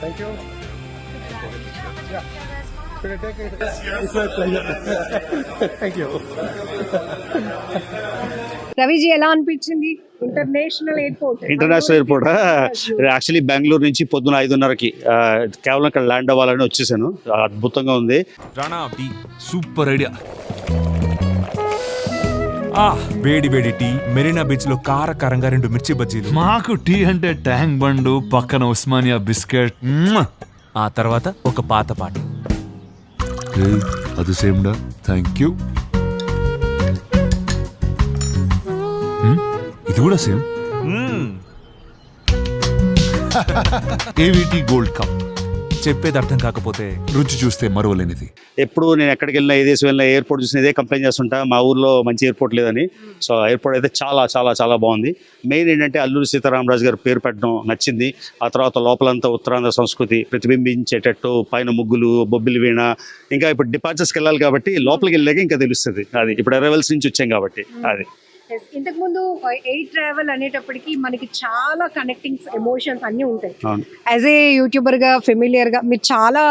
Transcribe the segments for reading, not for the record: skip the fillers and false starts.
Thank you. Yeah. Should I take it? It's my pleasure. Thank you. Ravi ji ఎలా అనిపించింది international airport? International airport actually Bengaluru నుంచి పొద్దున 5:30కి కేవలం ఇక్కడ ల్యాండ్ అవ్వాలని వచ్చేసాను. అద్భుతంగా ఉంది. Rana tea super idea. వేడి వేడి టీ, మెరీనా బీచ్ లో కారకారంగా 2 మిర్చి బజ్జీలు. మాకు టీ అంటే ట్యాంక్ బండు, పక్కన ఉస్మానియా బిస్కెట్, ఆ తర్వాత ఒక పాత పాట. అది సేమ్ డా. Thank you. ఇది కూడా సేమ్. ఏవిటీ gold cup. చెప్పేది అర్థం కాకపోతే రుచి చూస్తే మరవలేనిది. ఎప్పుడు నేను ఎక్కడికి వెళ్ళినా, ఏ దేశం వెళ్ళినా ఎయిర్పోర్ట్ చూసిన ఇదే కంప్లైంట్ చేస్తుంటా, మా ఊర్లో మంచి ఎయిర్పోర్ట్ లేదని. సో ఎయిర్పోర్ట్ అయితే చాలా చాలా చాలా బాగుంది. మెయిన్ ఏంటంటే అల్లూరి సీతారామరాజు గారు పేరు పెట్టడం నచ్చింది. ఆ తర్వాత లోపలంతా ఉత్తరాంధ్ర సంస్కృతి ప్రతిబింబించేటట్టు పైన ముగ్గులు, బొబ్బిలి వీణ. ఇంకా ఇప్పుడు డిపార్చర్స్కి వెళ్ళాలి కాబట్టి లోపలికి వెళ్ళాక ఇంకా తెలుస్తుంది. అది ఇప్పుడు అరైవల్స్ నుంచి వచ్చాం కాబట్టి అది. ఇంతకు ముందు ఎయిర్ ట్రావెల్ అనేటప్పటికి మనకి చాలా కనెక్టింగ్స్, ఎమోషన్స్ అన్ని ఉంటాయి. యాజ్ ఏ యూట్యూబర్ గా, ఫెమిలియర్ గా మీరు చాలా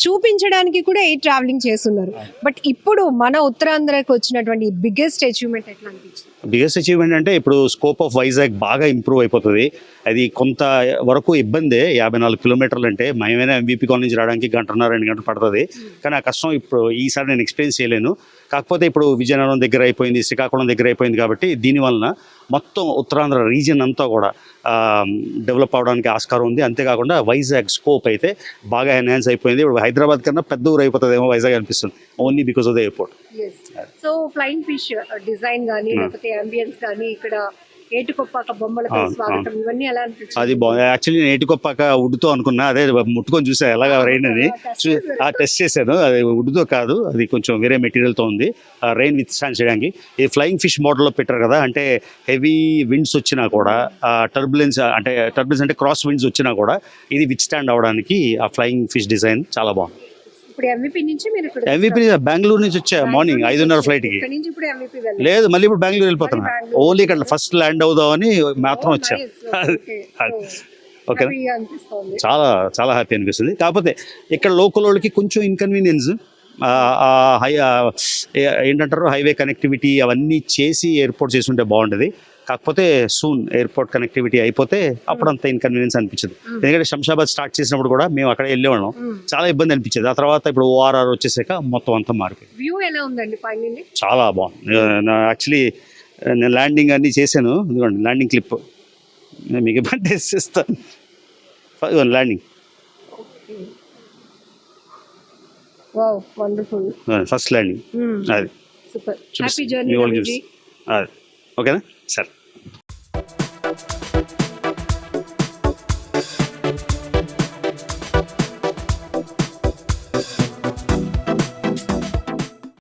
చూపించడానికి కూడా ఎయిర్ ట్రావెలింగ్ చేస్తున్నారు. బట్ ఇప్పుడు మన ఉత్తరాంధ్రకి వచ్చినటువంటి బిగ్గెస్ట్ అచీవ్మెంట్ ఎట్లా అనిపించింది? బిగ్గెస్ట్ అచీవ్మెంట్ అంటే ఇప్పుడు స్కోప్ ఆఫ్ వైజాగ్ బాగా ఇంప్రూవ్ అయిపోతుంది. అది కొంత వరకు ఇబ్బందే. 54 కిలోమీటర్లు అంటే మేమైనా ఎంవీపీ కాలనీ నుంచి రావడానికి 1.5-2 గంటలు పడుతుంది. కానీ ఆ కష్టం ఇప్పుడు ఈసారి నేను ఎక్స్పీరియన్స్ చేయలేను. కాకపోతే ఇప్పుడు విజయనగరం దగ్గర అయిపోయింది, శ్రీకాకుళం దగ్గర అయిపోయింది కాబట్టి దీనివలన మొత్తం ఉత్తరాంధ్ర రీజియన్ అంతా కూడా డెవలప్ అవడానికి ఆస్కారం ఉంది. అంతేకాకుండా వైజాగ్ స్కోప్ అయితే బాగా ఎన్హాన్స్ అయిపోయింది. ఇప్పుడు హైదరాబాద్ కన్నా పెద్ద ఊరు అయిపోతుందేమో వైజాగ్ అనిపిస్తుంది, only because of the airport. So flying fish design కానీ లేకపోతే అంబియన్స్ కానీ, ఇక్కడ ఏటుకొప్పాక బొమ్మలతో స్వాగతం, ఇవన్నీ ఎలా అనిపించింది? అది బాగుంది. యాక్చువల్లీ నేను ఏటుకొప్పాక వుడ్తో అనుకున్నా, అదే ముట్టుకొని చూసా ఎలాగా రెయిన్ అని టెస్ట్ చేశాను. అది వుడ్తో కాదు, అది కొంచెం వేరే మెటీరియల్తో ఉంది, రెయిన్ విత్ స్టాండ్ చేయడానికి. ఈ ఫ్లయింగ్ ఫిష్ మోడల్లో పెట్టారు కదా, అంటే హెవీ విండ్స్ వచ్చినా కూడా, టర్బులెన్స్ అంటే క్రాస్ విండ్స్ వచ్చినా కూడా ఇది విత్ స్టాండ్ అవడానికి ఆ ఫ్లయింగ్ ఫిష్ డిజైన్ చాలా బాగుంది. ఇప్పుడు ఎంవీపీ నుంచి మీరు ఇక్కడ ఎంవీపీ బెంగళూరు నుంచి వచ్చా మార్నింగ్ 5:30 ఫ్లైట్కి. లేదు, మళ్ళీ ఇప్పుడు బెంగళూరు వెళ్ళిపోతున్నా. ఓన్లీ ఇక్కడ ఫస్ట్ ల్యాండ్ అవుదామని మాత్రం వచ్చా. ఓకే, చాలా చాలా హ్యాపీ అనిపిస్తుంది. కాకపోతే ఇక్కడ లోకల్ వాళ్ళకి కొంచెం ఇన్కన్వీనియన్స్, ఏంటంటారు, హైవే కనెక్టివిటీ అవన్నీ చేసి ఎయిర్పోర్ట్ చేసి ఉంటే బాగుంటుంది. కాకపోతే సూన్ ఎయిర్పోర్ట్ కనెక్టివిటీ అయిపోతే అప్పుడు అంత ఇన్కన్వీనియన్స్ అనిపించదు. ఎందుకంటే శంషాబాద్ స్టార్ట్ చేసినప్పుడు కూడా మేము అక్కడ వెళ్ళేవాళ్ళం, చాలా ఇబ్బంది అనిపించేది. ఆ తర్వాత ఇప్పుడు ఓఆర్ఆర్ వచ్చేసాక మొత్తం అంతా మారిపోయింది. వ్యూ ఎలా ఉందండి? చాలా బాగుంది. యాక్చువల్లీ నేను ల్యాండింగ్ అన్నీ చేశాను. ఇదిగోండి ల్యాండింగ్ క్లిప్, నేను మీకు ఇబ్బంది చేస్తాను. ల్యాండింగ్ ఫస్ట్ ల్యాండింగ్ అది. సూపర్. Happy journey. అది ఓకేనా సార్?